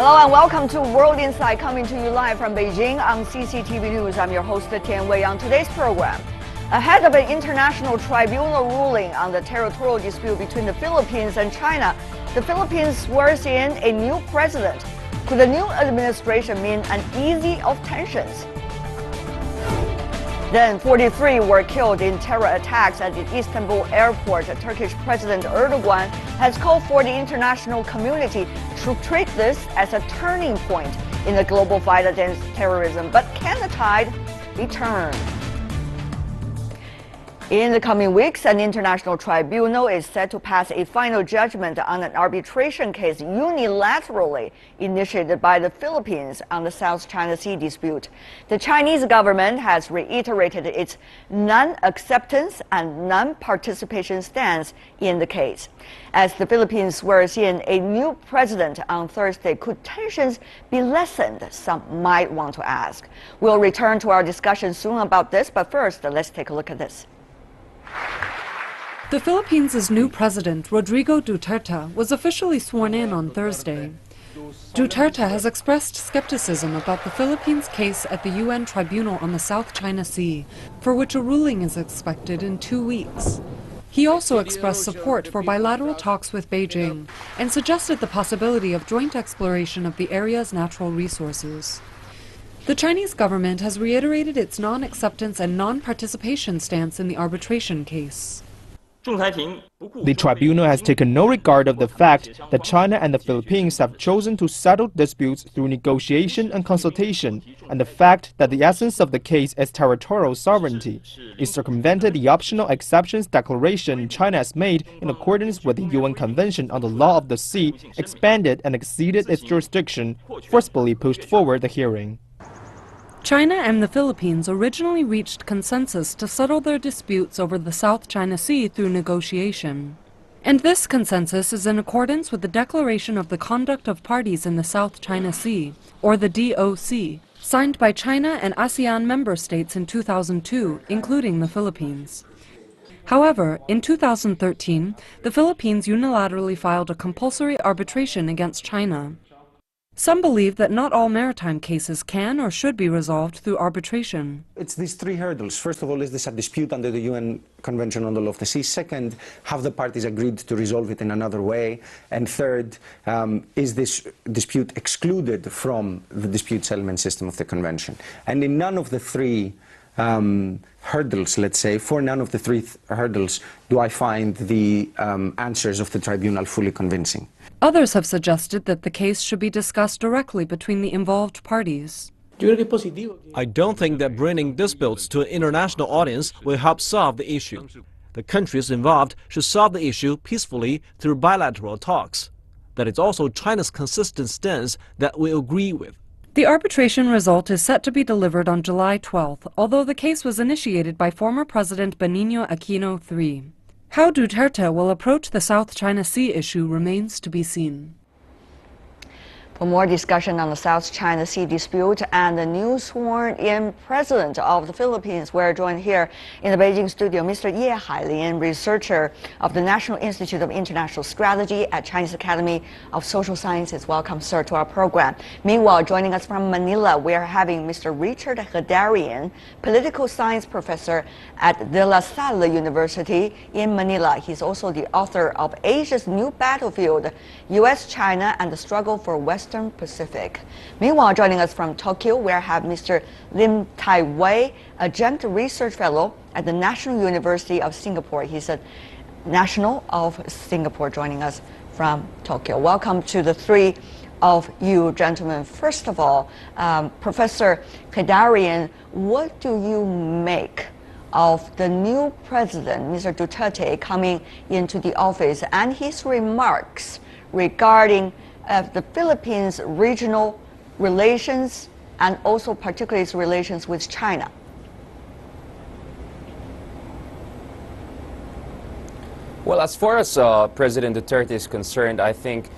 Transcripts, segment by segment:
Hello and welcome to World Insight, coming to you live from Beijing on CCTV News. I'm your host, Tian Wei. On today's program, ahead of an international tribunal ruling on the territorial dispute between the Philippines and China, the Philippines swears in a new president. Could the new administration mean an easing of tensions? Then 43 were killed in terror attacks at the Istanbul airport. Turkish President Erdogan has called for the international community to treat this as a turning point in the global fight against terrorism. But can the tide be turned? In the coming weeks, an international tribunal is set to pass a final judgment on an arbitration case unilaterally initiated by the Philippines on the South China Sea dispute. The Chinese government has reiterated its non-acceptance and non-participation stance in the case. As the Philippines swears in a new president on Thursday, could tensions be lessened? Some might want to ask. We'll return to our discussion soon about this, but first, let's take a look at this. The Philippines' new president, Rodrigo Duterte, was officially sworn in on Thursday. Duterte has expressed skepticism about the Philippines' case at the UN Tribunal on the South China Sea, for which a ruling is expected in 2 weeks. He also expressed support for bilateral talks with Beijing and suggested the possibility of joint exploration of the area's natural resources. The Chinese government has reiterated its non-acceptance and non-participation stance in the arbitration case. The tribunal has taken no regard of the fact that China and the Philippines have chosen to settle disputes through negotiation and consultation, and the fact that the essence of the case is territorial sovereignty. It circumvented the optional exceptions declaration China has made in accordance with the UN Convention on the Law of the Sea, expanded and exceeded its jurisdiction, forcibly pushed forward the hearing. China and the Philippines originally reached consensus to settle their disputes over the South China Sea through negotiation. And this consensus is in accordance with the Declaration of the Conduct of Parties in the South China Sea, or the DOC, signed by China and ASEAN member states in 2002, including the Philippines. However, in 2013, the Philippines unilaterally filed a compulsory arbitration against China. Some believe that not all maritime cases can or should be resolved through arbitration. It's these three hurdles. First of all, is this a dispute under the UN Convention on the Law of the Sea? Second, have the parties agreed to resolve it in another way? And third, is this dispute excluded from the dispute settlement system of the Convention? And in none of the three hurdles, let's say, for none of the three hurdles do I find the answers of the tribunal fully convincing. Others have suggested that the case should be discussed directly between the involved parties. I don't think that bringing disputes to an international audience will help solve the issue. The countries involved should solve the issue peacefully through bilateral talks. That is also China's consistent stance that we agree with. The arbitration result is set to be delivered on July 12th, although the case was initiated by former President Benigno Aquino III. How Duterte will approach the South China Sea issue remains to be seen. For more discussion on the South China Sea dispute and the new sworn-in president of the Philippines, we're joined here in the Beijing studio, Mr. Ye Hailin, researcher of the National Institute of International Strategy at Chinese Academy of Social Sciences. Welcome, sir, to our program. Meanwhile, joining us from Manila, we're having Mr. Richard Hedarian, political science professor at De La Salle University in Manila. He's also the author of Asia's New Battlefield, U.S.-China and the Struggle for Western Pacific. Meanwhile, joining us from Tokyo, we have Mr. Lim Tai Wei, adjunct research fellow at the National University of Singapore. He's a national of Singapore, joining us from Tokyo. Welcome to the three of you gentlemen. First of all, Professor Hedarian, what do you make of the new president, Mr. Duterte, coming into the office and his remarks regarding the Philippines' regional relations and also particularly its relations with China? Well, as far as President Duterte is concerned, I think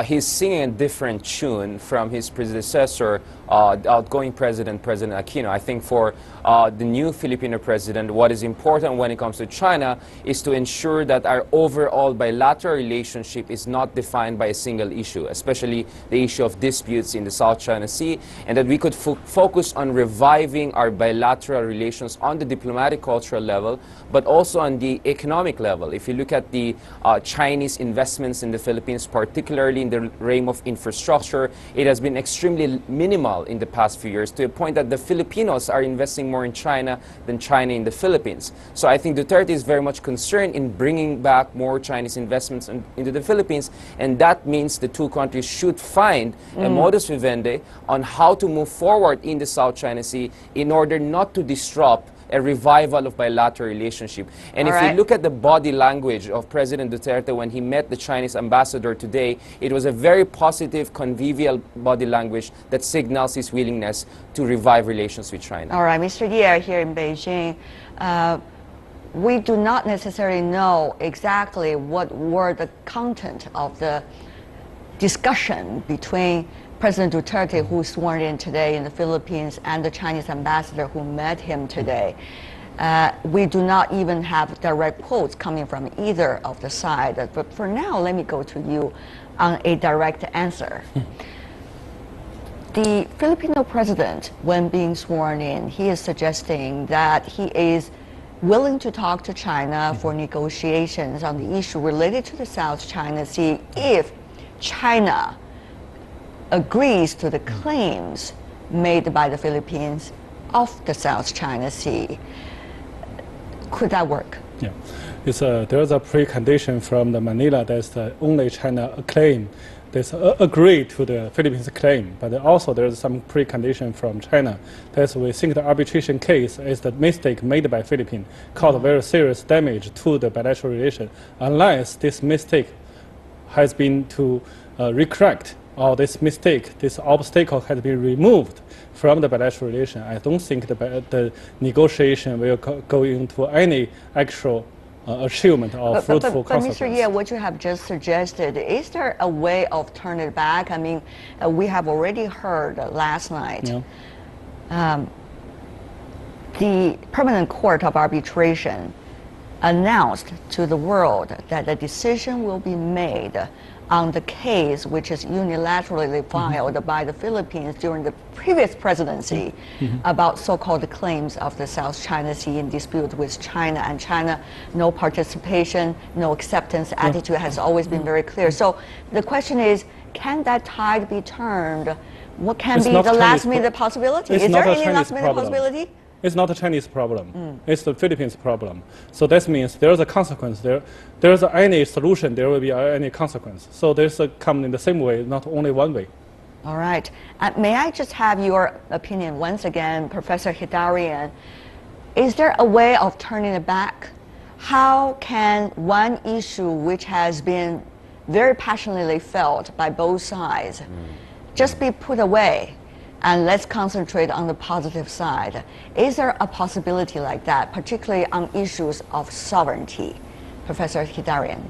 he's singing a different tune from his predecessor, the outgoing President Aquino. I think for the new Filipino president, what is important when it comes to China is to ensure that our overall bilateral relationship is not defined by a single issue, especially the issue of disputes in the South China Sea, and that we could focus on reviving our bilateral relations on the diplomatic cultural level, but also on the economic level. If you look at the Chinese investments in the Philippines, particularly in the realm of infrastructure, it has been extremely minimal in the past few years, to a point that the Filipinos are investing more in China than China in the Philippines. So I think Duterte is very much concerned in bringing back more Chinese investments into the Philippines, and that means the two countries should find a modus vivendi on how to move forward in the South China Sea in order not to disrupt a revival of bilateral relationship. And if you look at the body language of President Duterte when he met the Chinese ambassador today, it was a very positive, convivial body language that signals his willingness to revive relations with China. All right, Mr. Ye, here in Beijing, we do not necessarily know exactly what were the content of the discussion between President Duterte, who sworn in today in the Philippines, and the Chinese ambassador who met him today. We do not even have direct quotes coming from either of the sides. But for now, let me go to you on a direct answer. The Filipino president, when being sworn in, he is suggesting that he is willing to talk to China for negotiations on the issue related to the South China Sea if China agrees to the claims made by the Philippines of the South China Sea. Could that work? Yeah, there's a precondition from the Manila that's the only China claim that's agree to the Philippines claim, but also there's some precondition from China. That's we think the arbitration case is the mistake made by Philippines caused very serious damage to the bilateral relation. Unless this mistake has been to recorrect, or this mistake, this obstacle has been removed from the bilateral relation, I don't think the negotiation will go into any actual achievement or fruitful consequence. But Mr. Ye, what you have just suggested, is there a way of turning it back? I mean, we have already heard last night the Permanent Court of Arbitration announced to the world that the decision will be made on the case which is unilaterally filed by the Philippines during the previous presidency about so-called claims of the South China Sea in dispute with China. And China, no participation, no acceptance attitude has always been very clear. So the question is, can that tide be turned? What can be the last-minute possibility? Is there any last-minute possibility? It's not a Chinese problem. It's the Philippines problem. So that means there's a consequence. There's any solution, there will be any consequence. So there's a come in the same way, not only one way. All right. May I just have your opinion once again, Professor Hidarian? Is there a way of turning it back? How can one issue which has been very passionately felt by both sides just be put away? And let's concentrate on the positive side. Is there a possibility like that, particularly on issues of sovereignty? Professor Hidarian.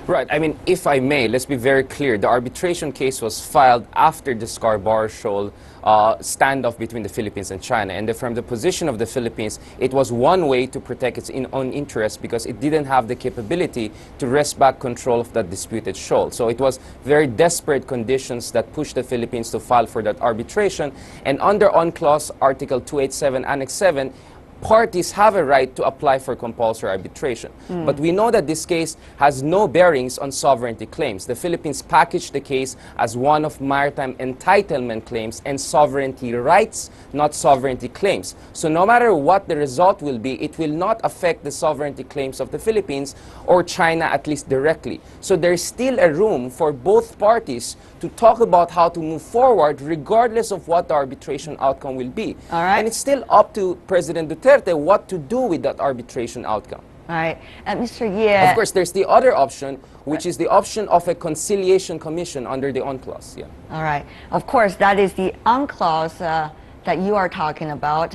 Right. I mean, if I may, let's be very clear. The arbitration case was filed after the Scarborough Shoal standoff between the Philippines and China. And from the position of the Philippines, it was one way to protect its own interests because it didn't have the capability to wrest back control of that disputed shoal. So it was very desperate conditions that pushed the Philippines to file for that arbitration. And under UNCLOS Article 287, Annex 7, parties have a right to apply for compulsory arbitration. But we know that this case has no bearings on sovereignty claims. The Philippines packaged the case as one of maritime entitlement claims and sovereignty rights, not sovereignty claims. So no matter what the result will be, it will not affect the sovereignty claims of the Philippines or China, at least directly. So there's still a room for both parties to talk about how to move forward regardless of what the arbitration outcome will be. All right. And it's still up to President Duterte what to do with that arbitration outcome. All right. Mr. Ye. Of course, there's the other option, which is the option of a conciliation commission under the UNCLOS. Yeah. All right. Of course, that is the UNCLOS that you are talking about,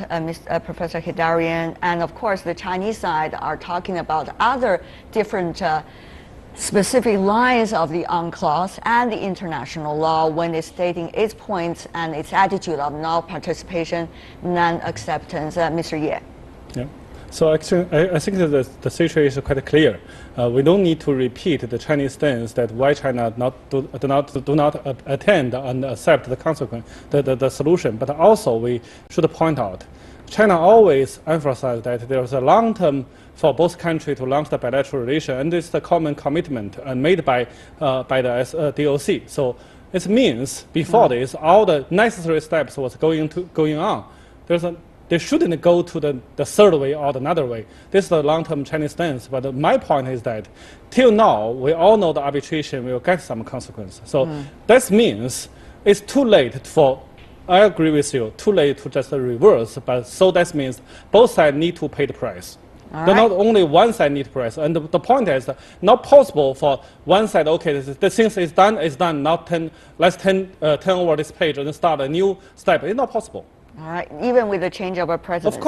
Professor Hidarian. And of course, the Chinese side are talking about other different specific lines of the UNCLOS and the international law when it's stating its points and its attitude of non-participation, non-acceptance. Mr. Ye. Yeah. So actually, I think that the situation is quite clear. We don't need to repeat the Chinese stance that why China do not attend and accept the consequence, the solution. But also we should point out, China always emphasized that there is a long-term for both countries to launch the bilateral relation, and it's the common commitment made by the DOC. So it means before this, all the necessary steps was going on. They shouldn't go to the third way or another way. This is the long-term Chinese stance. But my point is that till now, we all know the arbitration will get some consequence. So that means it's too late for, I agree with you, too late to just reverse. But so that means both sides need to pay the price. Not only one side need price. And the point is not possible for one side, okay, the thing is done, not let's turn over this page and start a new step. It's not possible. All right, even with the change of a presidency.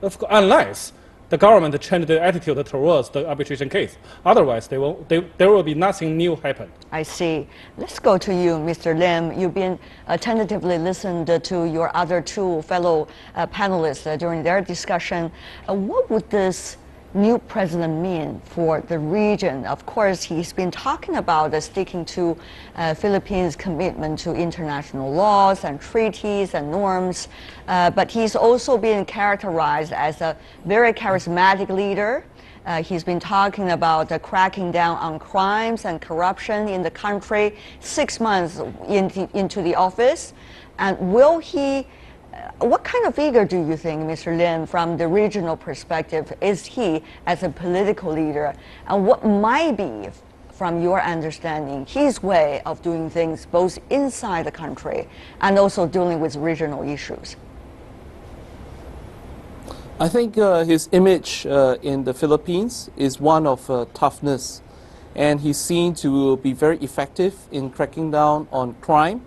Of course, unless the government change their attitude towards the arbitration case. Otherwise, there will be nothing new happen. I see. Let's go to you, Mr. Lim. You've been attentively listened to your other two fellow panelists during their discussion. What would this new president mean for the region? Of course, he's been talking about sticking to Philippines' commitment to international laws and treaties and norms, but he's also been characterized as a very charismatic leader. He's been talking about cracking down on crimes and corruption in the country 6 months into the office. And will he what kind of figure do you think, Mr. Lin, from the regional perspective, is he as a political leader? And what might be, from your understanding, his way of doing things both inside the country and also dealing with regional issues? I think his image in the Philippines is one of toughness, and he's seen to be very effective in cracking down on crime.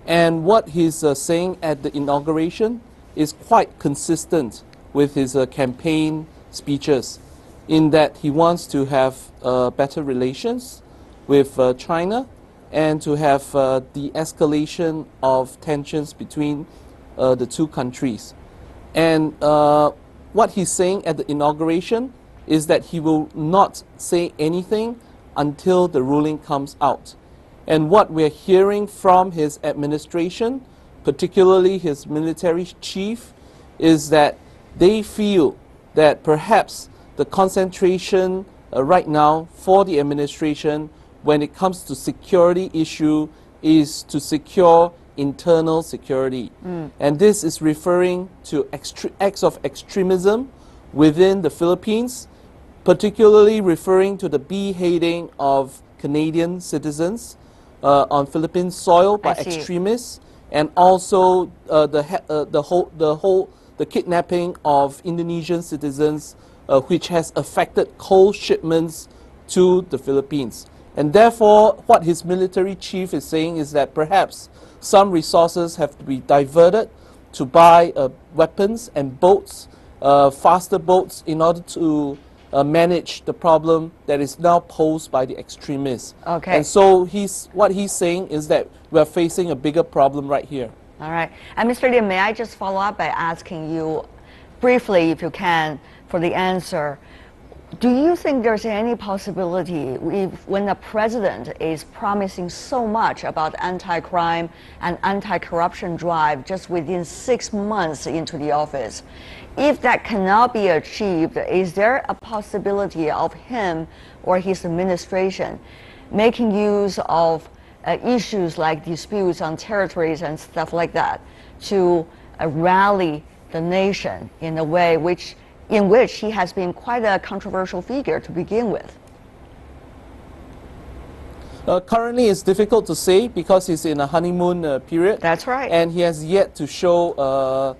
And what he's saying at the inauguration is quite consistent with his campaign speeches, in that he wants to have better relations with China and to have the escalation of tensions between the two countries. And what he's saying at the inauguration is that he will not say anything until the ruling comes out. And what we're hearing from his administration, particularly his military chief, is that they feel that perhaps the concentration right now for the administration when it comes to security issue is to secure internal security. And this is referring to acts of extremism within the Philippines, particularly referring to the beheading of Canadian citizens on Philippine soil by extremists, and also the kidnapping of Indonesian citizens, which has affected coal shipments to the Philippines. And therefore, what his military chief is saying is that perhaps some resources have to be diverted to buy weapons and boats, faster boats, in order to manage the problem that is now posed by the extremists. Okay. And so what he's saying is that we're facing a bigger problem right here. All right. And Mr. Lim, may I just follow up by asking you briefly, if you can, for the answer. Do you think there's any possibility when the president is promising so much about anti-crime and anti-corruption drive just within 6 months into the office, if that cannot be achieved, is there a possibility of him or his administration making use of issues like disputes on territories and stuff like that to rally the nation in a way in which he has been quite a controversial figure to begin with? Currently, it's difficult to say because he's in a honeymoon period. That's right. And he has yet to show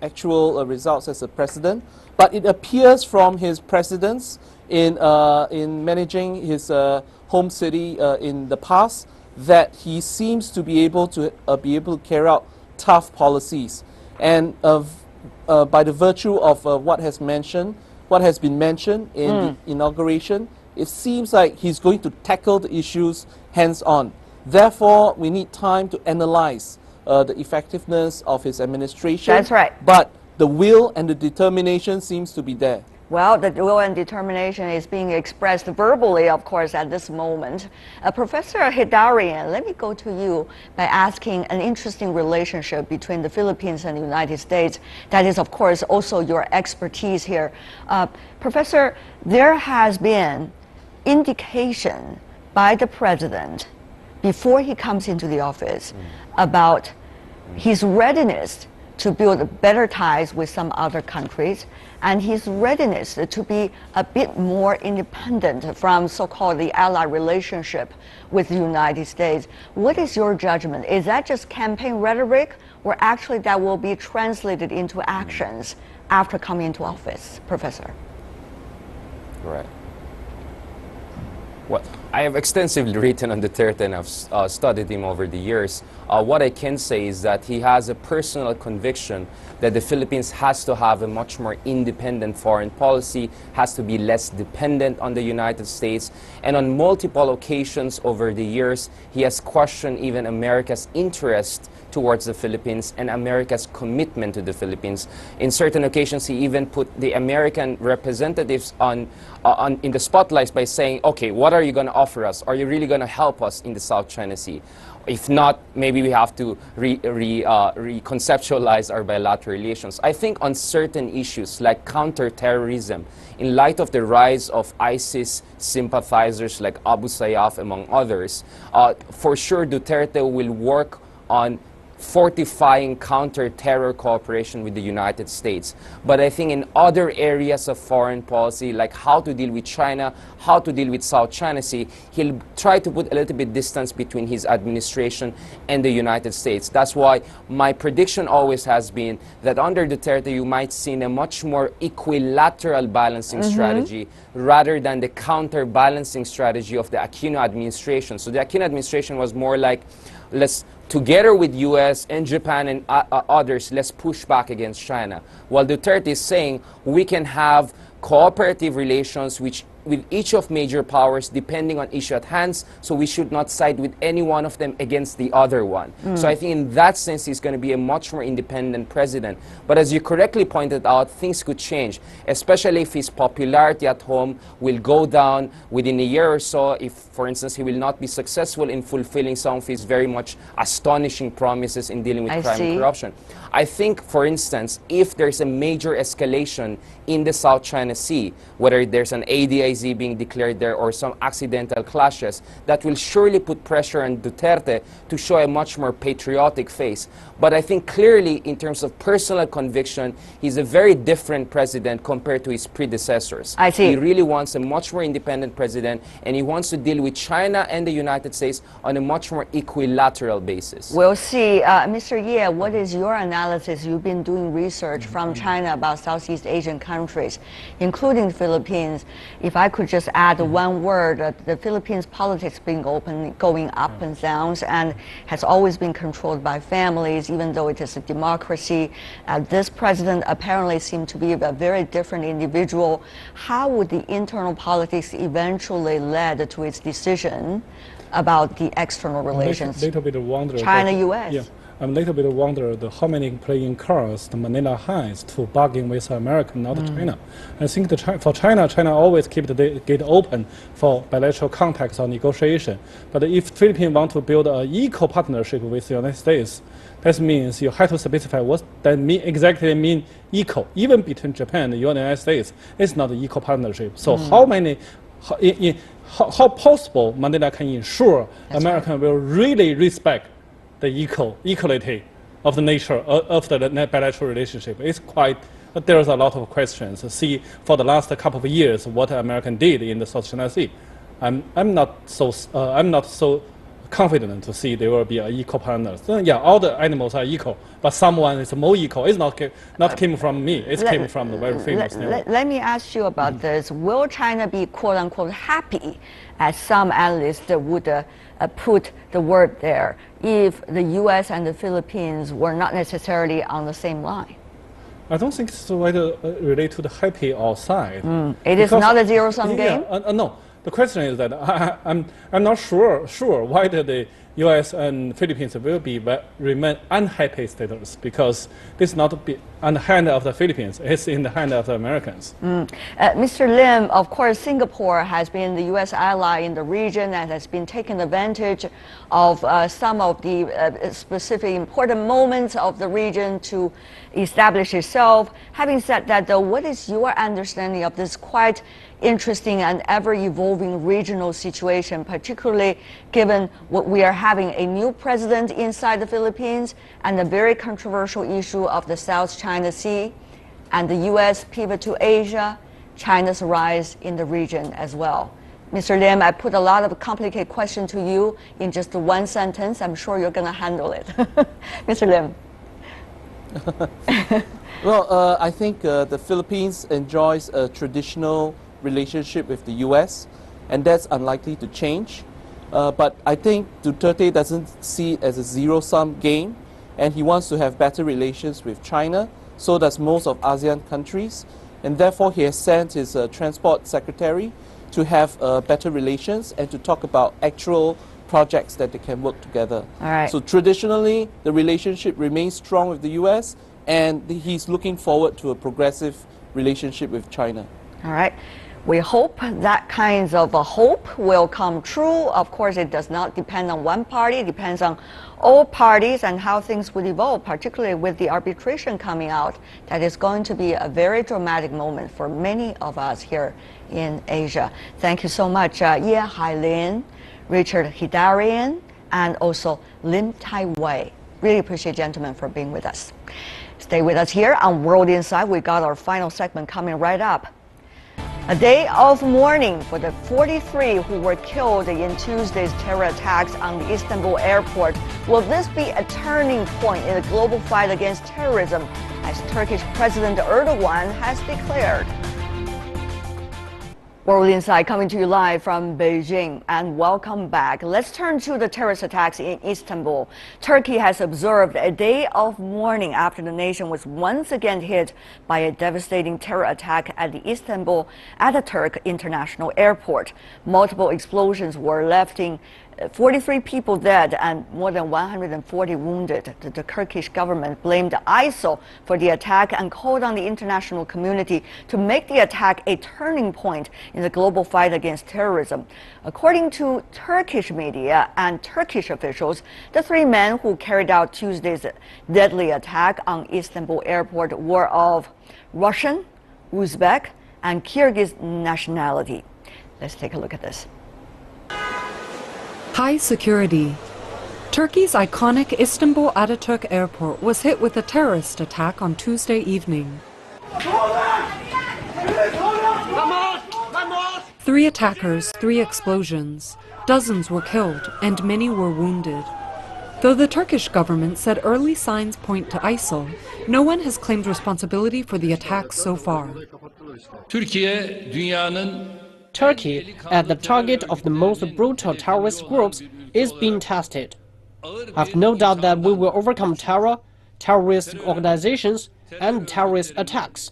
actual results as a president. But it appears from his precedence in managing his home city in the past that he seems to be able to carry out tough policies. And by the virtue of what has been mentioned in the inauguration, it seems like he's going to tackle the issues hands-on. Therefore, we need time to analyze the effectiveness of his administration. That's right. But the will and the determination seems to be there. Well, the will and determination is being expressed verbally, of course, at this moment. Professor Hidarian, let me go to you by asking an interesting relationship between the Philippines and the United States. That is, of course, also your expertise here. Professor, there has been indication by the president before he comes into the office about his readiness to build better ties with some other countries, and his readiness to be a bit more independent from so-called the ally relationship with the United States. What is your judgment? Is that just campaign rhetoric, or actually that will be translated into actions after coming into office, Professor? Right. Well, I have extensively written on Duterte and I've studied him over the years. What I can say is that he has a personal conviction that the Philippines has to have a much more independent foreign policy, has to be less dependent on the United States. And on multiple occasions over the years, he has questioned even America's interest towards the Philippines and America's commitment to the Philippines. In certain occasions, he even put the American representatives in the spotlights by saying, okay, what are you going to offer us? Are you really going to help us in the South China Sea? If not, maybe we have to reconceptualize our bilateral relations. I think on certain issues like counterterrorism, in light of the rise of ISIS sympathizers like Abu Sayyaf, among others, for sure Duterte will work on fortifying counter-terror cooperation with the United States. But I think in other areas of foreign policy, like how to deal with China, how to deal with South China Sea, he'll try to put a little bit distance between his administration and the United States. That's why my prediction always has been that under Duterte, you might see a much more equilateral balancing strategy rather than the counterbalancing strategy of the Aquino administration. So the Aquino administration was more like, let's together with US and Japan and others, let's push back against China. While Duterte is saying we can have cooperative relations with each of major powers depending on issue at hand, so we should not side with any one of them against the other one. So I think in that sense he's going to be a much more independent president. But as you correctly pointed out, things could change, especially if his popularity at home will go down within a year or so, if, for instance, he will not be successful in fulfilling some of his very much astonishing promises in dealing with crime and corruption. I think, for instance, if there's a major escalation in the South China Sea, whether there's an ADIZ being declared there or some accidental clashes, that will surely put pressure on Duterte to show a much more patriotic face. But I think clearly, in terms of personal conviction, he's a very different president compared to his predecessors. I see. He really wants a much more independent president, and he wants to deal with China and the United States on a much more equilateral basis. We'll see. Mr. Ye, what is your analysis? You've been doing research from China about Southeast Asian countries, including the Philippines. If I could just add one word, the Philippines politics being going up and down, and has always been controlled by families, even though it is a democracy. This president apparently seemed to be a very different individual. How would the internal politics eventually lead to its decision about the external relations? Little bit wonder. China-US. Yeah. I'm a little bit wonder how many playing cards the Manila has to bargain with America, not China. I think for China always keep the gate open for bilateral contacts or negotiation. But if Philippines want to build an equal partnership with the United States, that means you have to specify what that exactly mean equal. Even between Japan and the United States, it's not an equal partnership. So how possible Manila can ensure America will really respect the equality of the nature of the bilateral relationship? It's quite, there's a lot of questions. See, for the last couple of years, what America did in the South China Sea, I'm not so confident to see there will be an equal partner. So, yeah, all the animals are equal, but someone is more equal. It's not came from me. It came from the very famous. Let me ask you about this. Will China be quote unquote happy, as some analysts would put the word there, if the U.S. and the Philippines were not necessarily on the same line? I don't think it's related to the happy or sad. It is not a zero-sum game? No. the question is that I'm not sure why the U.S. and Philippines will remain unhappy status, because this is not on the hand of the Philippines, it's in the hand of the Americans. Mr. Lim, of course, Singapore has been the U.S. ally in the region and has been taking advantage of some of the specific important moments of the region to establish itself. Having said that, though, what is your understanding of this quite interesting and ever-evolving regional situation, particularly given what we are having a new president inside the Philippines and the very controversial issue of the South China Sea and the U.S. pivot to Asia, China's rise in the region as well? Mr. Lim, I put a lot of complicated questions to you in just one sentence. I'm sure you're going to handle it. Mr. Lim. Well, I think the Philippines enjoys a traditional relationship with the U.S., and that's unlikely to change. But I think Duterte doesn't see it as a zero-sum game, and he wants to have better relations with China. So does most of ASEAN countries, and therefore he has sent his transport secretary to have better relations and to talk about actual projects that they can work together. All right. So traditionally, the relationship remains strong with the U.S., and he's looking forward to a progressive relationship with China. All right. We hope that kinds of a hope will come true. Of course, it does not depend on one party. It depends on all parties and how things would evolve, particularly with the arbitration coming out. That is going to be a very dramatic moment for many of us here in Asia. Thank you so much, Ye Hailin, Richard Hidarian, and also Lim Tai Wei. Really appreciate, gentlemen, for being with us. Stay with us here on World Insight. We got our final segment coming right up. A day of mourning for the 43 who were killed in Tuesday's terror attacks on the Istanbul airport. Will this be a turning point in the global fight against terrorism, as Turkish President Erdogan has declared? World Insight coming to you live from Beijing, and welcome back. Let's turn to the terrorist attacks in Istanbul. Turkey has observed a day of mourning after the nation was once again hit by a devastating terror attack at the Istanbul Ataturk International Airport. Multiple explosions were leaving 43 people dead and more than 140 wounded. The Turkish government blamed ISIL for the attack and called on the international community to make the attack a turning point in the global fight against terrorism. According to Turkish media and Turkish officials, the three men who carried out Tuesday's deadly attack on Istanbul airport were of Russian, Uzbek, and Kyrgyz nationality. Let's take a look at this. High security. Turkey's iconic Istanbul Ataturk Airport was hit with a terrorist attack on Tuesday evening. 3 attackers, 3 explosions. Dozens were killed and many were wounded. Though the Turkish government said early signs point to ISIL, no one has claimed responsibility for the attacks so far. Turkey, as the target of the most brutal terrorist groups, is being tested. I have no doubt that we will overcome terror, terrorist organizations, and terrorist attacks.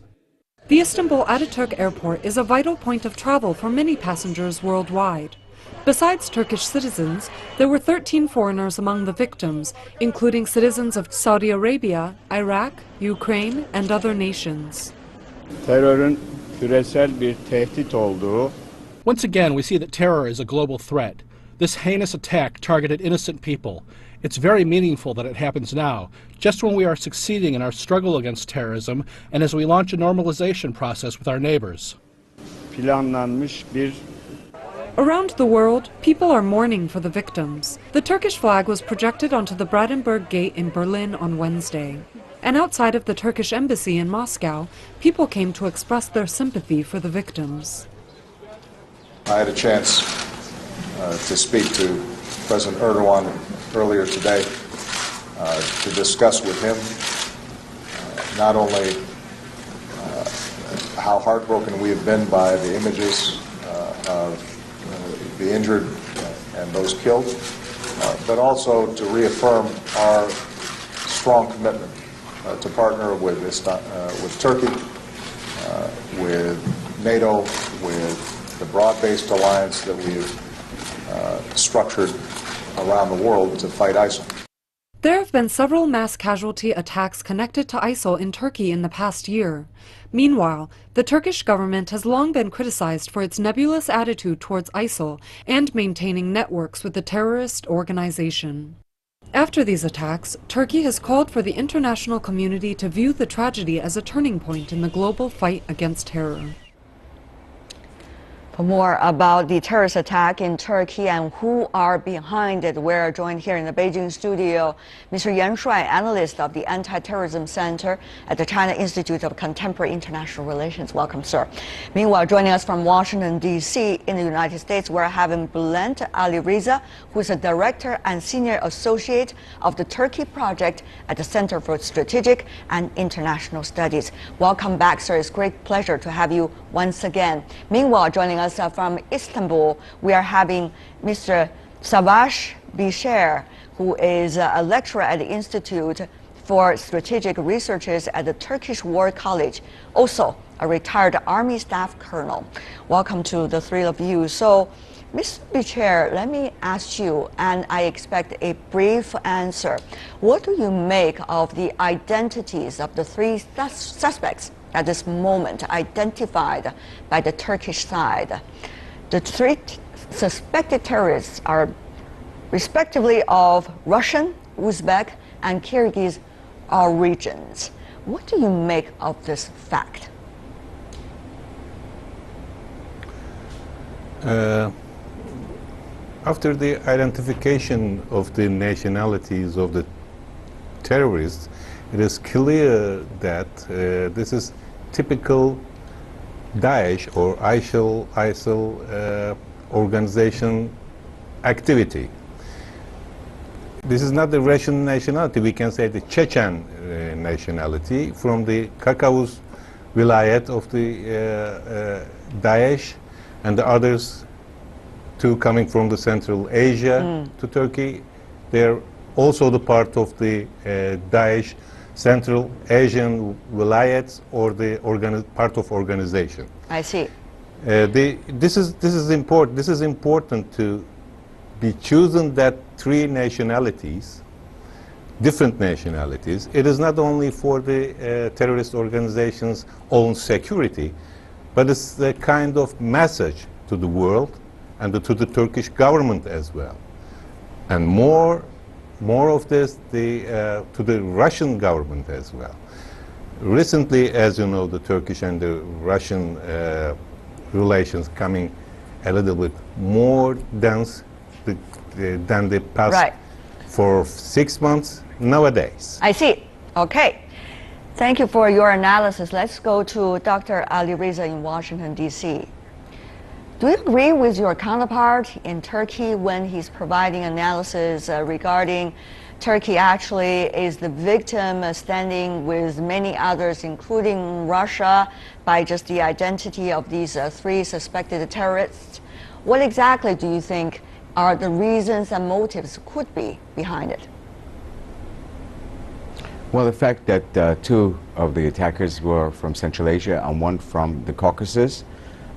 The Istanbul Ataturk Airport is a vital point of travel for many passengers worldwide. Besides Turkish citizens, there were 13 foreigners among the victims, including citizens of Saudi Arabia, Iraq, Ukraine, and other nations. Once again, we see that terror is a global threat. This heinous attack targeted innocent people. It's very meaningful that it happens now, just when we are succeeding in our struggle against terrorism and as we launch a normalization process with our neighbors. Around the world, people are mourning for the victims. The Turkish flag was projected onto the Brandenburg Gate in Berlin on Wednesday. And outside of the Turkish embassy in Moscow, people came to express their sympathy for the victims. I had a chance to speak to President Erdogan earlier today to discuss with him not only how heartbroken we have been by the images of the injured and those killed, but also to reaffirm our strong commitment to partner with Turkey, with NATO, with the broad-based alliance that we've structured around the world to fight ISIL. There have been several mass casualty attacks connected to ISIL in Turkey in the past year. Meanwhile, the Turkish government has long been criticized for its nebulous attitude towards ISIL and maintaining networks with the terrorist organization. After these attacks, Turkey has called for the international community to view the tragedy as a turning point in the global fight against terror. For more about the terrorist attack in Turkey and who are behind it, we're joined here in the Beijing studio, Mr. Yan Shuai, analyst of the Anti-Terrorism Center at the China Institute of Contemporary International Relations. Welcome, sir. Meanwhile, joining us from Washington, D.C. in the United States, we're having Bülent Ali Riza, who is a director and senior associate of the Turkey Project at the Center for Strategic and International Studies. Welcome back, sir. It's a great pleasure to have you once again. Meanwhile, joining us from Istanbul, we are having Mr. Savaş Bişer, who is a lecturer at the Institute for Strategic Researches at the Turkish War College, also a retired Army Staff Colonel. Welcome to the three of you. So, Mr. Bişer, let me ask you, and I expect a brief answer. What do you make of the identities of the three suspects at this moment identified by the Turkish side? The three suspected terrorists are respectively of Russian, Uzbek, and Kyrgyz origins. What do you make of this fact? After the identification of the nationalities of the terrorists, it is clear that this is typical Daesh or ISIL organization activity. This is not the Russian nationality, we can say the Chechen nationality from the Kakavuz vilayet of the Daesh, and the others two coming from the Central Asia to Turkey. They're also the part of the Daesh Central Asian vilayets or the part of organization. I see. This is important. This is important to be chosen that three nationalities, different nationalities. It is not only for the terrorist organization's own security, but it's the kind of message to the world and to the Turkish government as well, and more of this to the Russian government as well. Recently, as you know, the Turkish and the Russian relations coming a little bit more dense than the past for 6 months nowadays. I see. Okay. Thank you for your analysis. Let's go to Dr. Ali Riza in Washington, D.C. Do you agree with your counterpart in Turkey when he's providing analysis regarding Turkey actually is the victim standing with many others, including Russia, by just the identity of these three suspected terrorists? What exactly do you think are the reasons and motives could be behind it? Well, the fact that two of the attackers were from Central Asia and one from the Caucasus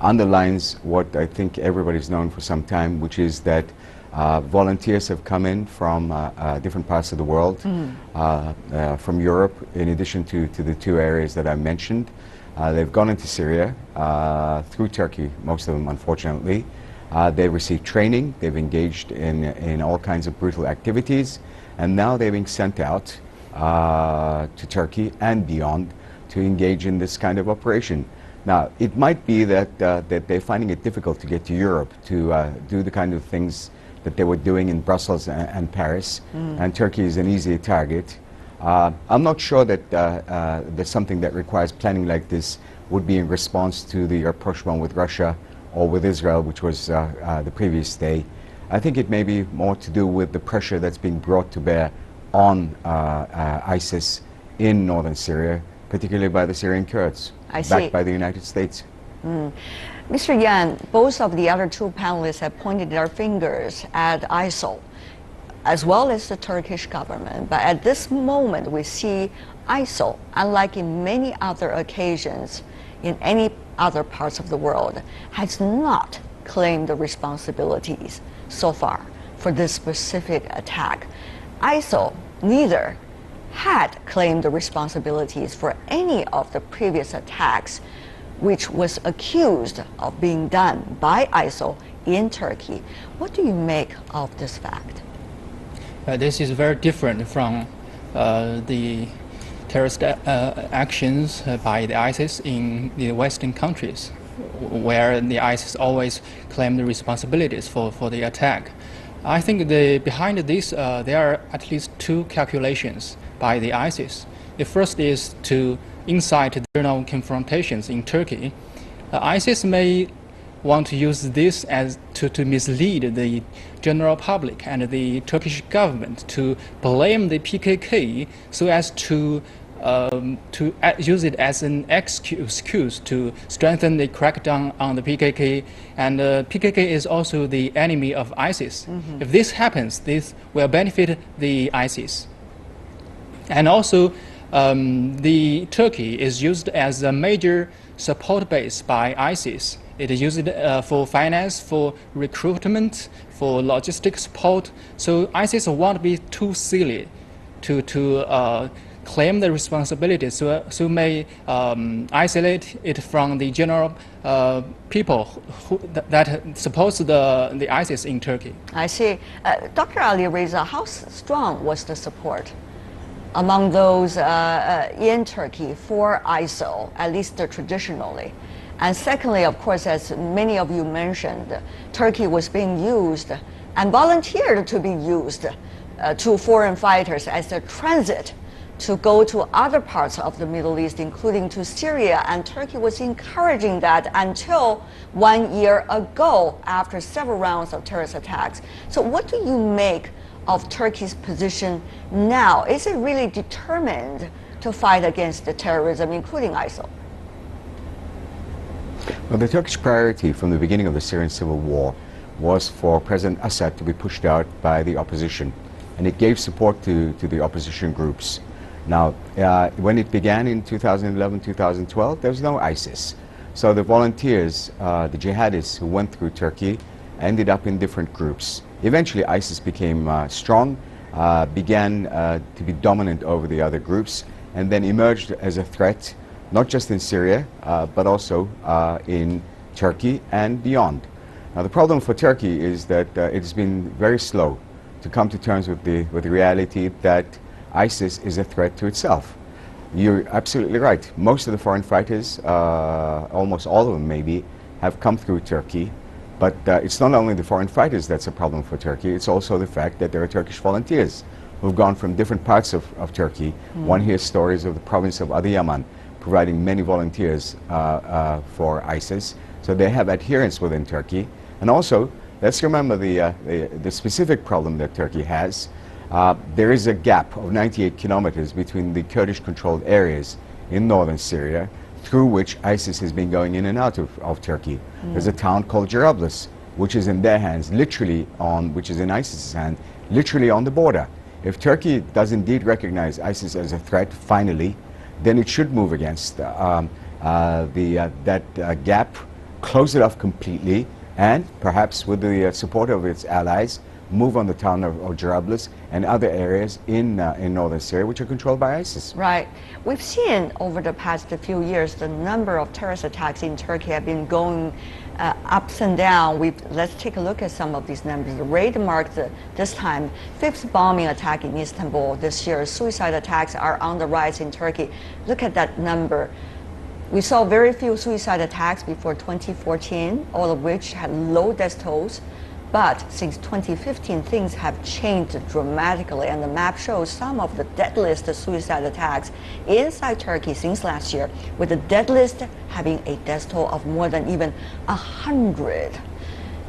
underlines what I think everybody's known for some time, which is that volunteers have come in from different parts of the world, from Europe, in addition to the two areas that I mentioned. They've gone into Syria through Turkey, most of them, unfortunately. They've received training, they've engaged in all kinds of brutal activities, and now they're being sent out to Turkey and beyond to engage in this kind of operation. Now, it might be that they're finding it difficult to get to Europe to do the kind of things that they were doing in Brussels and Paris, and Turkey is an easy target. I'm not sure that there's something that requires planning like this would be in response to the rapprochement with Russia or with Israel, which was the previous day. I think it may be more to do with the pressure that's being brought to bear on ISIS in northern Syria, particularly by the Syrian Kurds, backed by the United States. Mr. Yan, both of the other two panelists have pointed their fingers at ISIL, as well as the Turkish government. But at this moment, we see ISIL, unlike in many other occasions, in any other parts of the world has not claimed the responsibilities so far for this specific attack. ISIL neither had claimed the responsibilities for any of the previous attacks which was accused of being done by ISIL in Turkey. What do you make of this fact? This is very different from the terrorist actions by the ISIS in the Western countries, where the ISIS always claimed the responsibilities for the attack. I think behind this, there are at least two calculations by the ISIS. The first is to incite internal confrontations in Turkey. ISIS may want to use this as to mislead the general public and the Turkish government to blame the PKK so as to use it as an excuse to strengthen the crackdown on the PKK. And PKK is also the enemy of ISIS. Mm-hmm. If this happens, this will benefit the ISIS. And also, the Turkey is used as a major support base by ISIS. It is used for finance, for recruitment, for logistic support. So ISIS won't be too silly to claim the responsibility, so may isolate it from the general people that support the ISIS in Turkey. I see. Dr. Ali Reza, how strong was the support among those in Turkey for ISIL, at least traditionally? And secondly, of course, as many of you mentioned, Turkey was being used and volunteered to be used to foreign fighters as a transit to go to other parts of the Middle East, including to Syria, and Turkey was encouraging that until 1 year ago after several rounds of terrorist attacks. So what do you make of Turkey's position now? Is it really determined to fight against the terrorism, including ISIL? Well, the Turkish priority from the beginning of the Syrian civil war was for President Assad to be pushed out by the opposition, and it gave support to the opposition groups. Now, when it began in 2011-2012, there was no ISIS. So the volunteers, the jihadists who went through Turkey, ended up in different groups. Eventually, ISIS became strong, began to be dominant over the other groups, and then emerged as a threat, not just in Syria, but also in Turkey and beyond. Now, the problem for Turkey is that it's been very slow to come to terms with the reality that ISIS is a threat to itself. You're absolutely right. Most of the foreign fighters, almost all of them maybe, have come through Turkey. But it's not only the foreign fighters that's a problem for Turkey, it's also the fact that there are Turkish volunteers who've gone from different parts of Turkey. One hears stories of the province of Adıyaman providing many volunteers for ISIS. So they have adherents within Turkey. And also, let's remember the specific problem that Turkey has. There is a gap of 98 kilometers between the Kurdish-controlled areas in northern Syria through which ISIS has been going in and out of Turkey. There's a town called Jarablus, which is in their hands, literally which is in ISIS's hand, literally on the border. If Turkey does indeed recognize ISIS as a threat, finally, then it should move against that gap, close it off completely, and perhaps with the support of its allies, move on the town of Jarablus and other areas in northern Syria which are controlled by ISIS. Right. We've seen over the past few years the number of terrorist attacks in Turkey have been going ups and down. Let's take a look at some of these numbers. The rate marked this time 5th bombing attack in Istanbul this year. Suicide attacks are on the rise in Turkey. Look at that number. We saw very few suicide attacks before 2014, all of which had low death tolls. But since 2015, things have changed dramatically, and the map shows some of the deadliest suicide attacks inside Turkey since last year, with the deadliest having a death toll of more than even 100.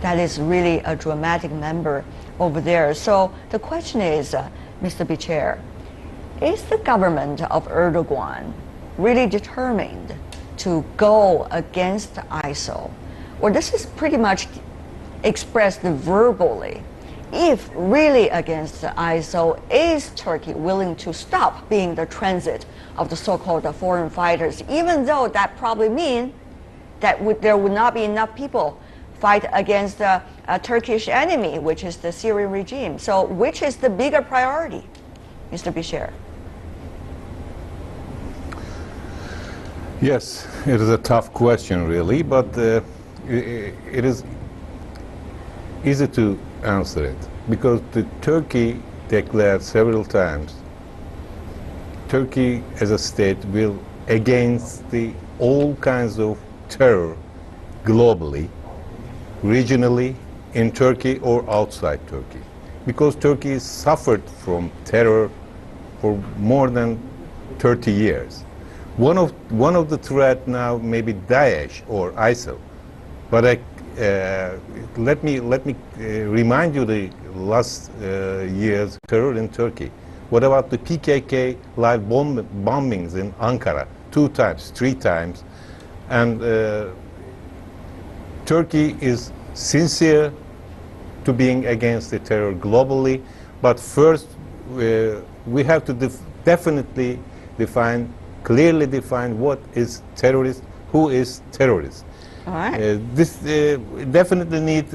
That is really a dramatic number over there. So the question is, Mr. Bicher, is the government of Erdogan really determined to go against ISIL? Or this is pretty much expressed verbally if really against ISIL, is Turkey willing to stop being the transit of the so-called foreign fighters, even though that probably means that there would not be enough people fight against a Turkish enemy, which is the Syrian regime. So which is the bigger priority, Mr. Bishir? Yes, it is a tough question, really, but it is easy to answer it, because Turkey declared several times, Turkey as a state will against all kinds of terror globally, regionally, in Turkey or outside Turkey, because Turkey suffered from terror for more than 30 years. One of the threat now may be Daesh or ISIL, but let me remind you the last year's terror in Turkey. What about the PKK live bombings in Ankara 2 times, 3 times? And Turkey is sincere to being against the terror globally, but first we have to definitely clearly define what is terrorist, who is terrorist. All right. This definitely needs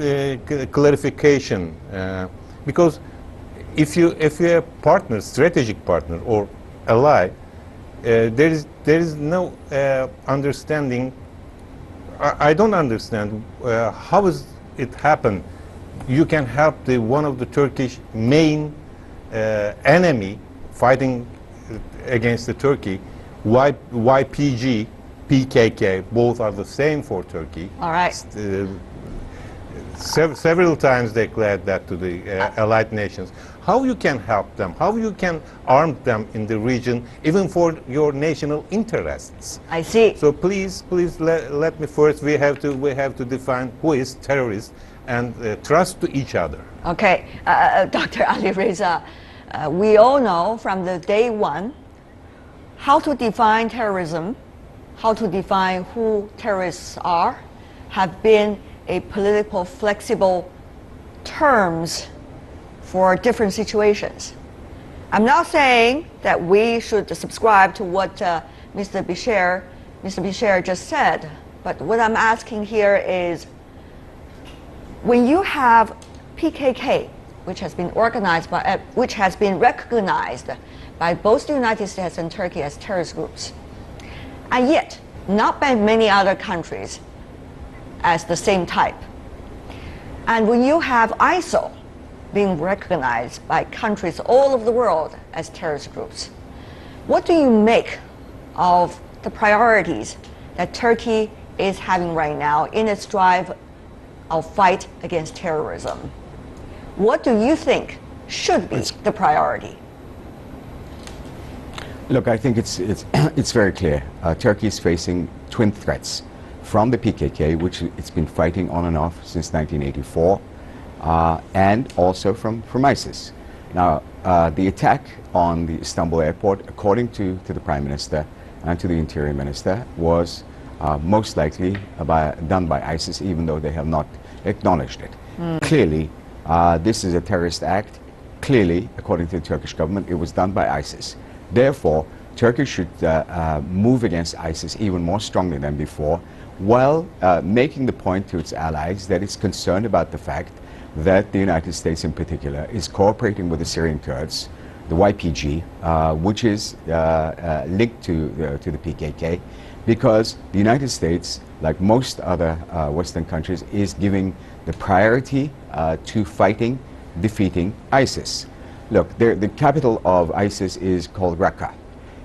clarification, because if you're a partner, strategic partner or ally, there is no understanding. I don't understand how is it happen. You can help one of the Turkish main enemy fighting against the Turkey. YPG, PKK, both are the same for Turkey. All right. Several times declared that to the allied nations. How you can help them? How you can arm them in the region, even for your national interests? I see. So please let me first. We have to define who is terrorist and trust to each other. Okay, Dr. Ali Reza, we all know from the day one how to define terrorism, how to define who terrorists are, have been a political flexible terms for different situations. I'm not saying that we should subscribe to what Mr. Bishir just said, but what I'm asking here is, when you have PKK, which has been organized by, which has been recognized by both the United States and Turkey as terrorist groups, and yet not by many other countries as the same type. And when you have ISIL being recognized by countries all over the world as terrorist groups, what do you make of the priorities that Turkey is having right now in its drive of fight against terrorism? What do you think should be the priority? Look, I think it's very clear. Turkey is facing twin threats from the PKK, which it's been fighting on and off since 1984, and also from ISIS. Now, the attack on the Istanbul airport, according to the Prime Minister and to the Interior Minister, was most likely done by ISIS, even though they have not acknowledged it. Clearly, this is a terrorist act. Clearly, according to the Turkish government, it was done by ISIS. Therefore, Turkey should move against ISIS even more strongly than before, while making the point to its allies that it's concerned about the fact that the United States in particular is cooperating with the Syrian Kurds, the YPG, which is linked to the PKK, because the United States, like most other Western countries, is giving the priority to defeating ISIS. Look, the capital of ISIS is called Raqqa.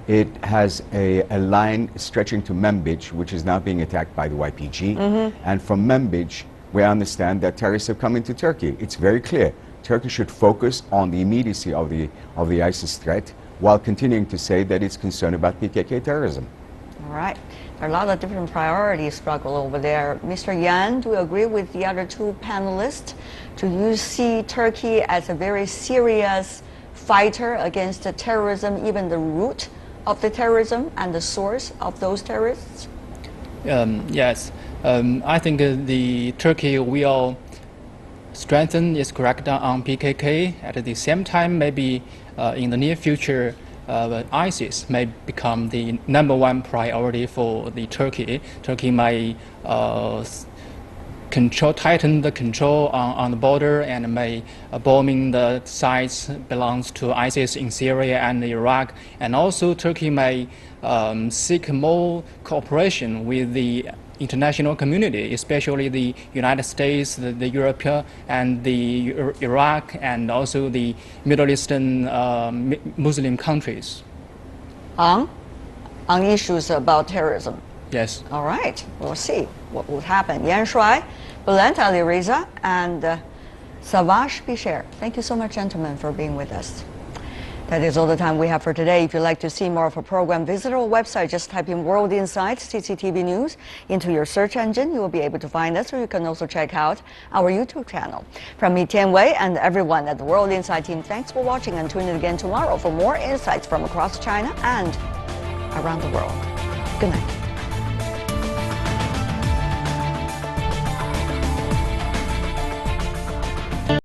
It has a line stretching to Manbij, which is now being attacked by the YPG. And from Manbij, we understand that terrorists have come into Turkey. It's very clear. Turkey should focus on the immediacy of the ISIS threat, while continuing to say that it's concerned about PKK terrorism. All right. There are a lot of different priorities struggle over there. Mr. Yan, do you agree with the other two panelists? Do you see Turkey as a very serious fighter against the terrorism, even the root of the terrorism and the source of those terrorists? Yes. I think the Turkey will strengthen its crackdown on PKK. At the same time, maybe in the near future, ISIS may become the #1 priority for the Turkey. Turkey may tighten the control on the border and may bombing the sites belongs to ISIS in Syria and Iraq. And also Turkey may seek more cooperation with the international community, especially the United States, the Europe, and the Iraq, and also the Middle Eastern Muslim countries. On issues about terrorism. Yes. All right. We'll see what will happen. Yan Shuai, Bülent Ali Reza, and Savash Bisher. Thank you so much, gentlemen, for being with us. That is all the time we have for today. If you'd like to see more of our program, visit our website. Just type in World Insights CCTV News into your search engine. You will be able to find us, or you can also check out our YouTube channel. From me, Tian Wei, and everyone at the World Insight team, thanks for watching, and tune in again tomorrow for more insights from across China and around the world. Good night.